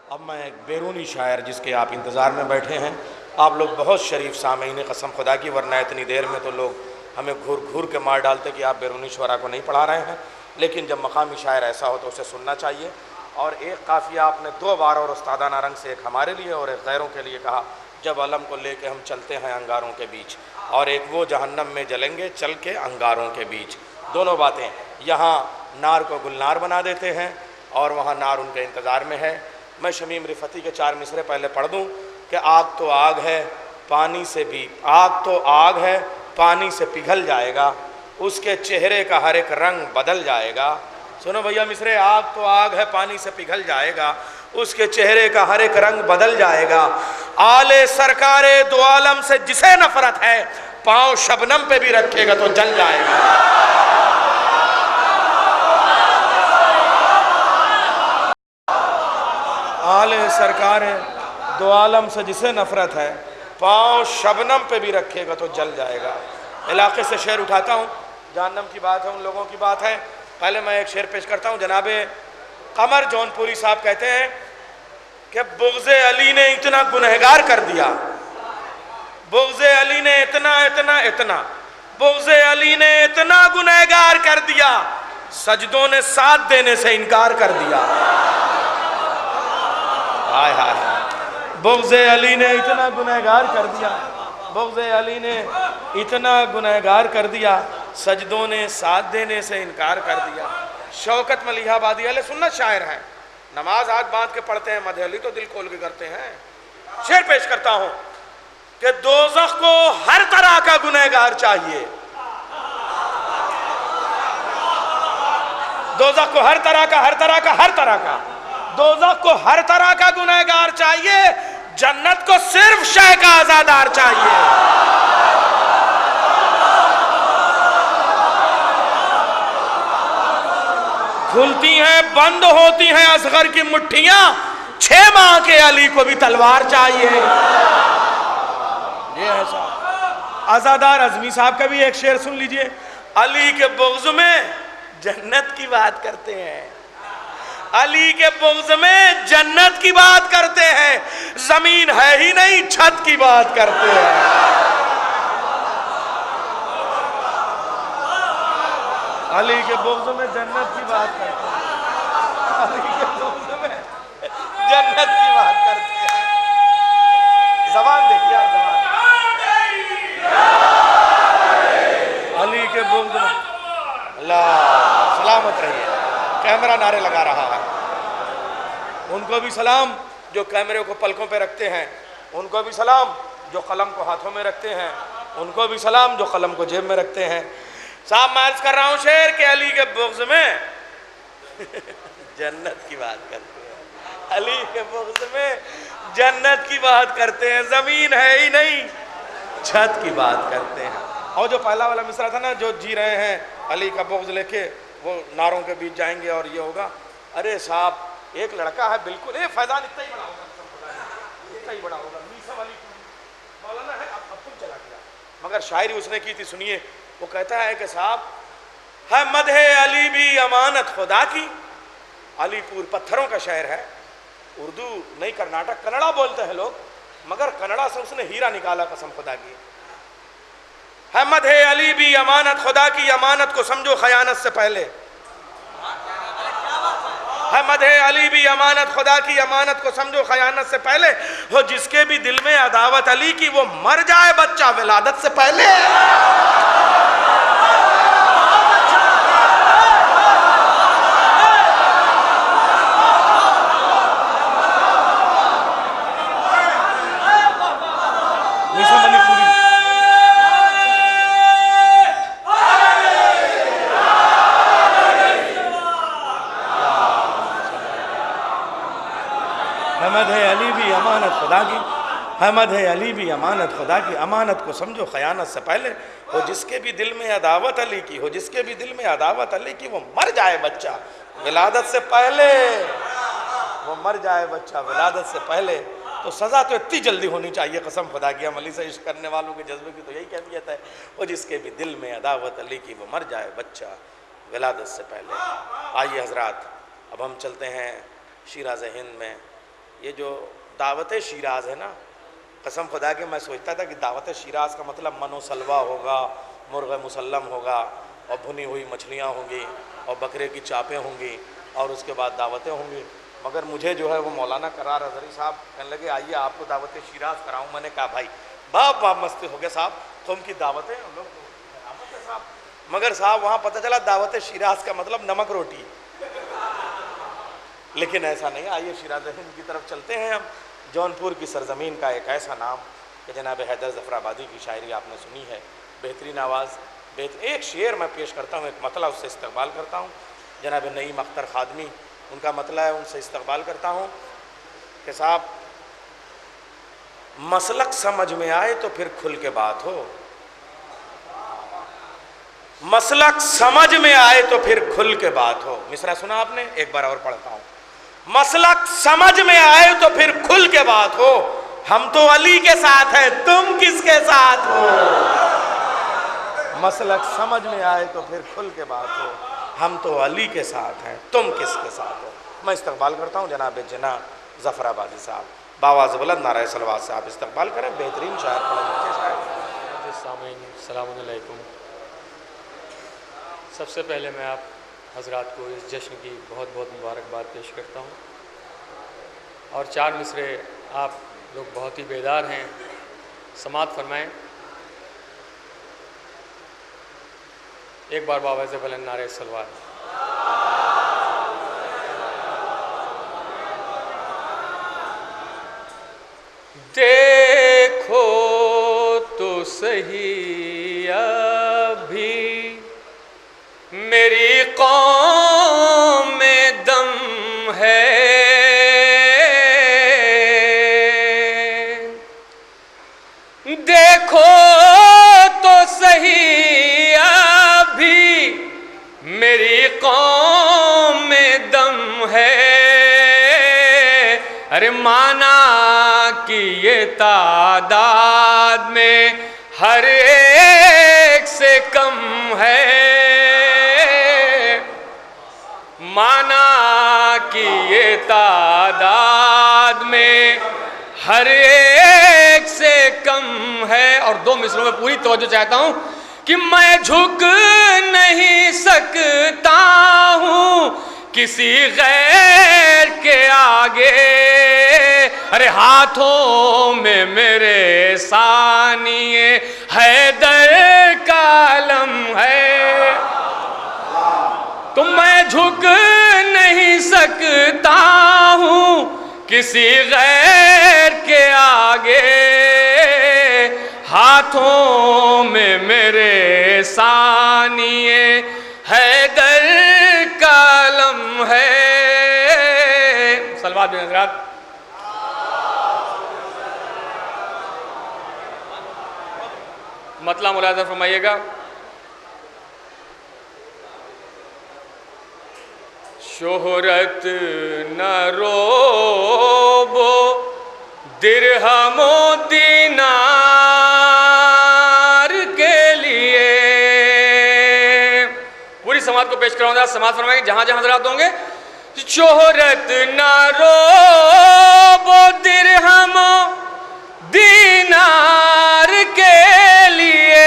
अब मैं एक बैरूनी शायर जिसके आप इंतज़ार में बैठे हैं, आप लोग बहुत शरीफ सामीन कसम खुदा की, वरना इतनी देर में तो लोग हमें घूर घूर के मार डालते कि आप बैरूनी शुरा को नहीं पढ़ा रहे हैं। लेकिन जब मकामी शायर ऐसा हो तो उसे सुनना चाहिए। और एक काफ़िया आपने 2 बार और उस्तादाना रंग से, एक हमारे लिए और एक गैरों के लिए कहा, जब अलम को लेके हम चलते हैं अंगारों के बीच, और एक वो जहन्नम में जलेंगे चल के अंगारों के बीच। दोनों बातें, यहाँ नार को गुलनार बना देते हैं और वहाँ नार उनके इंतज़ार में है। मैं शमीम रिफती के 4 मिसरे पहले पढ़ दूँ कि आग तो आग है पानी से भी, आग तो आग है पानी से पिघल जाएगा, उसके चेहरे का हर एक रंग बदल जाएगा। सुनो भैया मिसरे, आग तो आग है पानी से पिघल जाएगा, उसके चेहरे का हर एक रंग बदल जाएगा। आले सरकारे दो आलम से जिसे नफरत है, पाँव शबनम पे भी रखेगा तो जल जाएगा। आले सरकारे दो आलम से जिसे नफरत है, पाँव शबनम पे भी रखेगा तो जल जाएगा। इलाके से शेर उठाता हूँ, जहन्नम की बात है, उन लोगों की बात है। पहले मैं एक शेर पेश करता हूँ। जनाबे कमर जौनपुरी साहब कहते हैं कि बुग़्ज़े अली ने इतना गुनहगार कर दिया, बुग़्ज़े अली ने इतना इतना इतना, बुग़्ज़े अली ने इतना गुनहगार कर दिया, सजदों ने साथ देने से इनकार कर दिया। हाय हाय, बुग़्ज़े अली ने इतना गुनहगार कर दिया, बुग़्ज़े अली ने इतना गुनहगार कर दिया, सजदों ने साथ देने से इनकार कर दिया। शौकत मलिहाबादी अहले सुन्नत शायर हैं, नमाज हाथ बांध के पढ़ते हैं, मदह अली तो दिल खोल के करते हैं। शेर पेश करता हूं कि दोज़ख को हर तरह का गुनहगार चाहिए, दोज़ख को हर तरह का दोज़ख को हर तरह का गुनहगार चाहिए, जन्नत को सिर्फ शह का आज़ादार चाहिए। खुलती हैं बंद होती हैं असगर की मुट्ठियां, 6 माह के अली को भी तलवार चाहिए। ये है साहब। आज़ादार अज़मी साहब का भी एक शेर सुन लीजिए। अली के बुग़्ज़ में जन्नत की बात करते हैं, अली के बुग़्ज़ में जन्नत की बात करते हैं, जमीन है ही नहीं छत की बात करते हैं। अली के बुग़्ज़ में जन्नत की बात करते हैं, अली के बुग़्ज़ में जन्नत की बात करते हैं। ज़बान देखिए आप, ज़बान। अली के बुग़्ज़ में, अल्लाह सलामत रहिए। कैमरा नारे लगा रहा है, उनको भी सलाम जो कैमरे को पलकों पे रखते हैं, उनको भी सलाम जो कलम को हाथों में रखते हैं, उनको भी सलाम जो कलम को जेब में रखते हैं। साहब मैं अर्ज़ कर रहा हूँ शेर के अली के बुग़्ज़ में जन्नत की बात करते हैं, अली के बुग़्ज़ में जन्नत की बात करते हैं, ज़मीन है ही नहीं छत की बात करते हैं। और जो पहला वाला मिसरा था ना, जो जी रहे हैं अली का बुग़्ज़ लेके, वो नारों के बीच जाएंगे और ये होगा। अरे साहब एक लड़का है बिल्कुल, ये फैज़ान इतना ही बड़ा होगा, इतना ही बड़ा होगा, मीसा वाली मौलाना है, अब तुम चला गया, मगर शायरी उसने की थी, सुनिए। वो कहता है कि साहब है मदहे अली भी अमानत खुदा की, अलीपुर पत्थरों का शहर है, उर्दू नहीं कर्नाटक कन्नड़ा बोलते हैं लोग, मगर कन्नड़ा से उसने हीरा निकाला कसम खुदा की। है मदहे अली भी अमानत खुदा की, अमानत को समझो खयानत से पहले, है मदहे अली भी अमानत खुदा की, अमानत को समझो खयानत से पहले, हो जिसके भी दिल में अदावत अली की, वो मर जाए बच्चा विलादत से पहले। हमद है अली भी अमानत खुदा की, हमद है अली भी अमानत खुदा की, अमानत को समझो खयानत से पहले, हो जिसके भी दिल में अदावत अली की, हो जिसके भी दिल में अदावत अली की, वो मर जाए बच्चा विलादत से पहले, वो मर जाए बच्चा विलादत से पहले। तो सज़ा तो इतनी जल्दी होनी चाहिए कसम खुदा की। हम अली से इश्क करने वालों के जज्बे की तो यही कैफियत है, वो जिसके भी दिल में अदावत अली की, वो मर जाए बच्चा विलादत से पहले। आइए हजरात, अब हम चलते हैं शिराज़ हिंद में ये जो दावत शिराज है ना, कसम खुदा के मैं सोचता था कि दावत शिराज का मतलब मनोसलवा होगा, मुर्ग़ मुसल्लम होगा और भुनी हुई मछलियाँ होंगी और बकरे की चापें होंगी और उसके बाद दावतें होंगी। मगर मुझे जो है वो मौलाना करार अज़हरी साहब कहने लगे आइए आपको दावत शिराज कराऊँ। मैंने कहा भाई बाप बाप मस्ती हो गया साहब, तुम की दावतें हम लोग दावत है साहब। मगर साहब वहाँ पता चला दावत शिराज का मतलब नमक रोटी, लेकिन ऐसा नहीं। आइए शिराज हिंद की तरफ चलते हैं हम। जौनपुर की सरजमीन का एक ऐसा नाम कि जनाब हैदर ज़फ़राबादी की शायरी आपने सुनी है, बेहतरीन आवाज़, एक शेर मैं पेश करता हूँ, एक मतला उससे इस्तक़बाल करता हूँ। जनाब नईम अख्तर खादमी, उनका मतला है, उनसे इस्तक़बाल करता हूँ कि साहब मसलक समझ में आए तो फिर खुल के बात हो, मसलक समझ में आए तो फिर खुल के बात हो। मिसरा सुना आपने? एक बार और पढ़ता हूँ। मसलक समझ में आए तो फिर खुल के बात हो, हम तो अली के साथ हैं तुम किसके साथ हो। मसलक समझ में आए तो फिर खुल के बात हो, हम तो अली के साथ हैं तुम किसके साथ हो। मैं इस्तक़बाल करता हूँ जनाब जना ज़फ़राबादी साहब, बावाज़ बुलंद नारे सलवात से आप इस्तक़बाल करें। बेहतरीन शायर पढ़े शायर। अस्सलाम वालेकुम। सबसे पहले मैं आप हज़रात को इस जश्न की बहुत बहुत मुबारकबाद पेश करता हूँ और चार मिसरे आप लोग बहुत ही बेदार हैं, समात फरमाएं। एक बार बावाज़ बुलंद नारे सलवात। देखो तो सही अभी मेरी कौम में दम है, देखो तो सही अभी मेरी कौम में दम है। अरे माना कि ये तादाद में हर एक से कम है, माना कि ये तादाद में हर एक से कम है। और दो मिसरों में पूरी तवज्जो चाहता हूं कि मैं झुक नहीं सकता हूं किसी गैर के आगे, अरे हाथों में मेरे सानिए हैदर का अलम है। तो मैं झुक नहीं सकता हूं किसी गैर के आगे, हाथों में मेरे सानिए हैदर का अलम है। सलवात बिन हज़रात। मतला मुलाज़ा फरमाइएगा। शोहरत न रोबो दिरहमो दीनार के लिए। पूरी समाज को पेश कराऊंगा, समाज फरमाएंगे जहां जहां हज़रात होंगे। शोहरत न रोबो दिरहमो दीनार के लिए,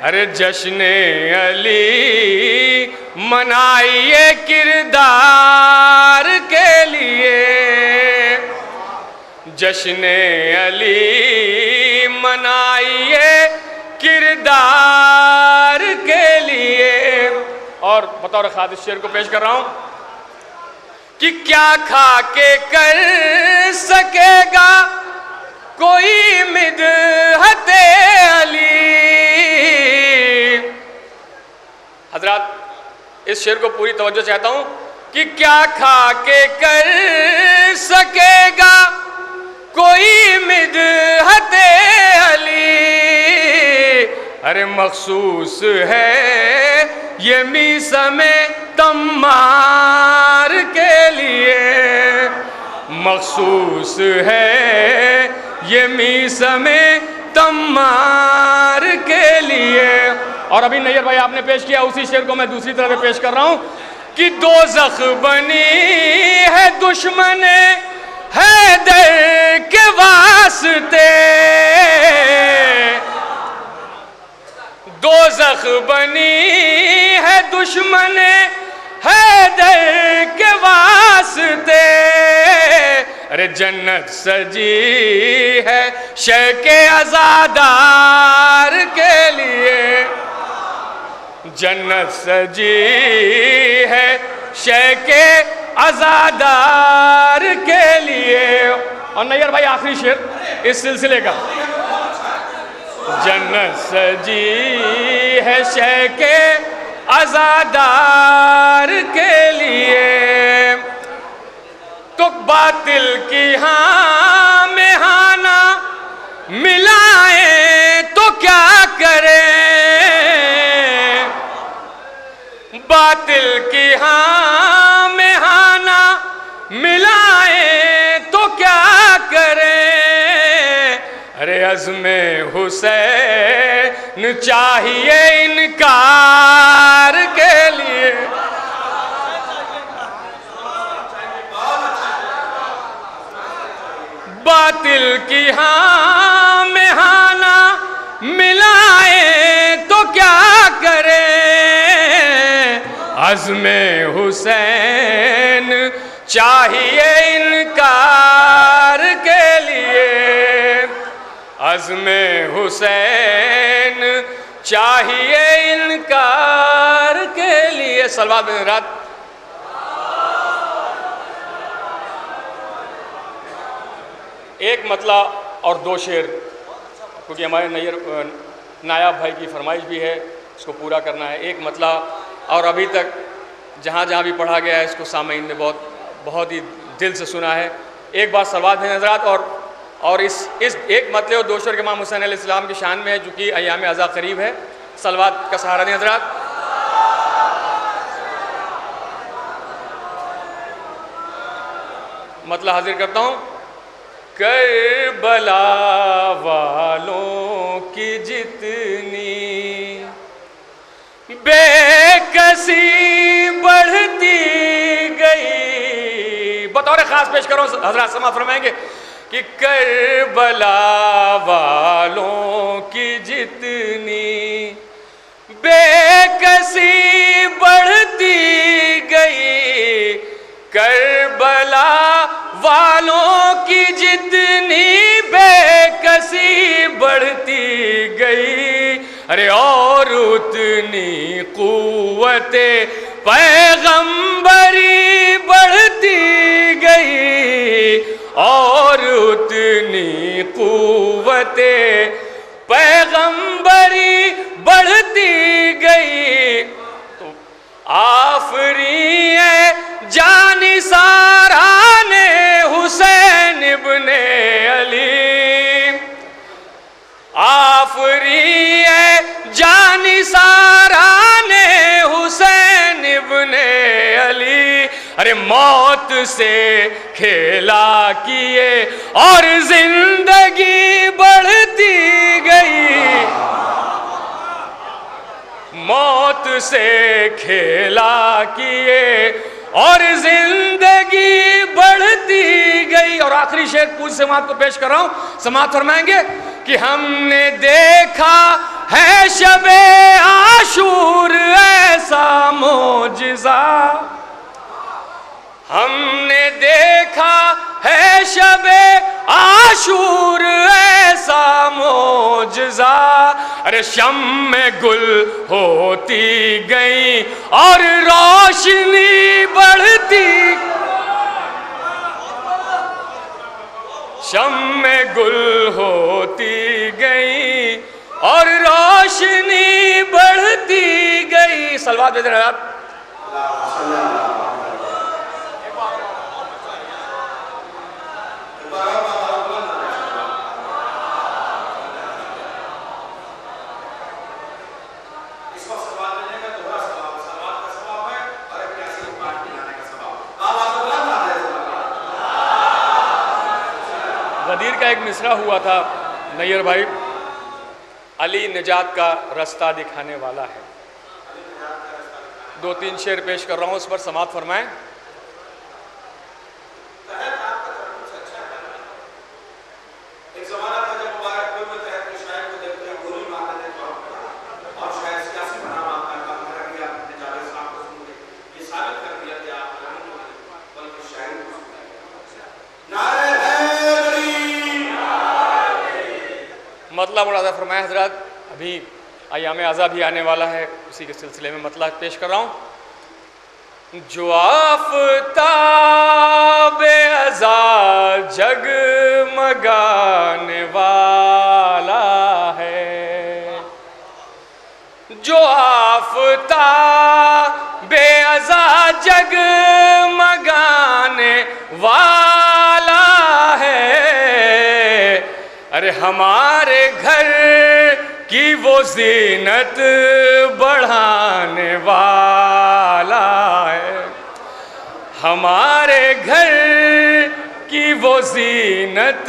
अरे जश्ने अली मनाइए किरदार के लिए, जश्ने अली मनाइए किरदार के लिए। और बतौर खास शेर को पेश कर रहा हूं कि क्या खा के कर सकेगा कोई मिदहते अली। हजरात इस शेर को पूरी तवज्जो चाहता हूं कि क्या खा के कर सकेगा कोई मिदहते अली, अरे मखसूस है ये मीसमे तम्मार के लिए, मखसूस है ये मीसमे तम्मार के लिए। और अभी नैयर भाई आपने पेश किया उसी शेर को मैं दूसरी तरह से पेश कर रहा हूं कि दोज़ख बनी है दुश्मन हैदर के वास्ते, दोज़ख बनी है दुश्मन हैदर के वास्ते। अरे जन्नत सजी है शौक़े अज़ादार के लिए, जन्नत सजी है शौक़े अज़ादार के लिए। और नैयर भाई आखिरी शेर इस सिलसिले का, जन्नत सजी है शौक़े अज़ादार के लिए, तो बातिल की हाँ में हाँ ना मिलाएं तो क्या करें, बातिल की हाँ में हाँ ना मिलाएं तो क्या करें। अरे अज़्मे हुसैन चाहिए इनकार के लिए, बातिल की हाँ में हाँ ना मिलाए तो क्या करें। अज़्मे हुसैन चाहिए इनकार के लिए, अज़्मे हुसैन चाहिए इनकार के लिए। सलवात बिन रात। एक मतला और दो शेर, क्योंकि हमारे नायाब भाई की फरमाइश भी है, इसको पूरा करना है। एक मतला और अभी तक जहाँ जहाँ भी पढ़ा गया है इसको सामईन ने बहुत ही दिल से सुना है। एक बात सलवात है हज़रात, और इस एक मतले और दो शेर के इमाम हुसैन अलैहिस्सलाम की शान में है, चूँकि अय्याम अज़ा करीब है। सलवात का सहारा दें हज़रात। मतला हाजिर करता हूँ। करबला वालों की जितनी बेकसी बढ़ती गई, बतौर खास पेश करो हज़रात समा फरमाएंगे कि करबला वालों की जितनी बेकसी बढ़ती गई, करबला वालों की जितनी बेकसी बढ़ती गई। अरे और उतनी कुव्वते पैगंबरी बढ़ती गई, और उतनी कुव्वते पैगंबरी बढ़ती गई। तो आफरी है जानिसारा ने हुसैन इब्ने अली, आफरी है जानिसारा ने हुसैन इब्ने अली। अरे मौत से खेला किए और जिंदगी बढ़ती गई, मौत से खेला किए और जिंदगी बढ़ती गई। और आखिरी शेर पूरी समात को पेश कर रहा हूं, समात फरमाएंगे कि हमने देखा है शबे आशूर ऐसा मोजिज़ा, हमने देखा है शबे आशूर ऐसा मोजिज़ा। अरे शम्मे गुल होती गई और रोशनी बढ़ती, शम्मे गुल होती गई और रोशनी बढ़ती गई। सलवात भेज रहे आप। गदीर का एक मिसरा हुआ था नैयर भाई, अली निजात का रास्ता दिखाने वाला है। 2-3 शेर पेश कर रहा हूँ, उस पर समाअत फरमाएं। मतला मुरादा फरमाया हजरत। अभी अय्याम आज़ा भी आने वाला है, उसी के सिलसिले में मतला पेश कर रहा हूँ। जो आफ़ताब अज़ा जगमगाने वाला है, जो आफ़ताब अज़ा जगमगाने वाला है, अरे हमारे घर की वो ज़ीनत बढ़ाने वाला है, हमारे घर की वो ज़ीनत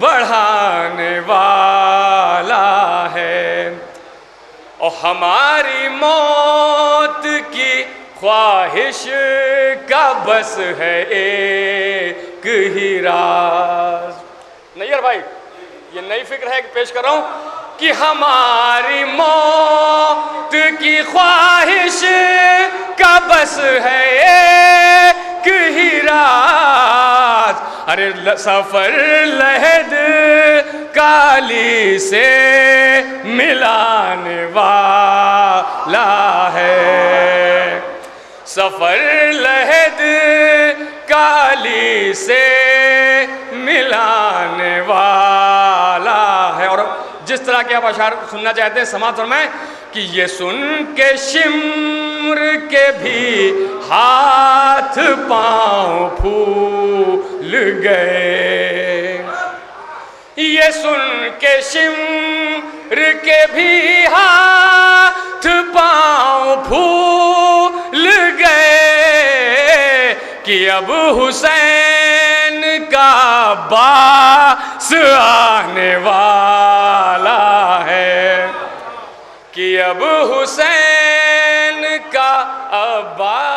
बढ़ाने वाला है, और हमारी मौत की ख्वाहिश का बस है एक ही राज। नैयर भाई, ये नई फिक्र है कि पेश कर रहा हूं कि हमारी मौत की ख्वाहिश का बस है एक ही राज, अरे सफर लहद काली से मिलाने वाला है, सफर लहद काली से मिलाने वाला है। और जिस तरह के आप अशार सुनना चाहते हैं समाअत फरमाएं कि ये सुन के शिम्र के भी हाथ पांव फूल गए, ये सुन के शिम्र के भी हाथ पांव फूल गए कि अब हुसैन का बास आने वाला है, कि अब हुसैन का अब्बास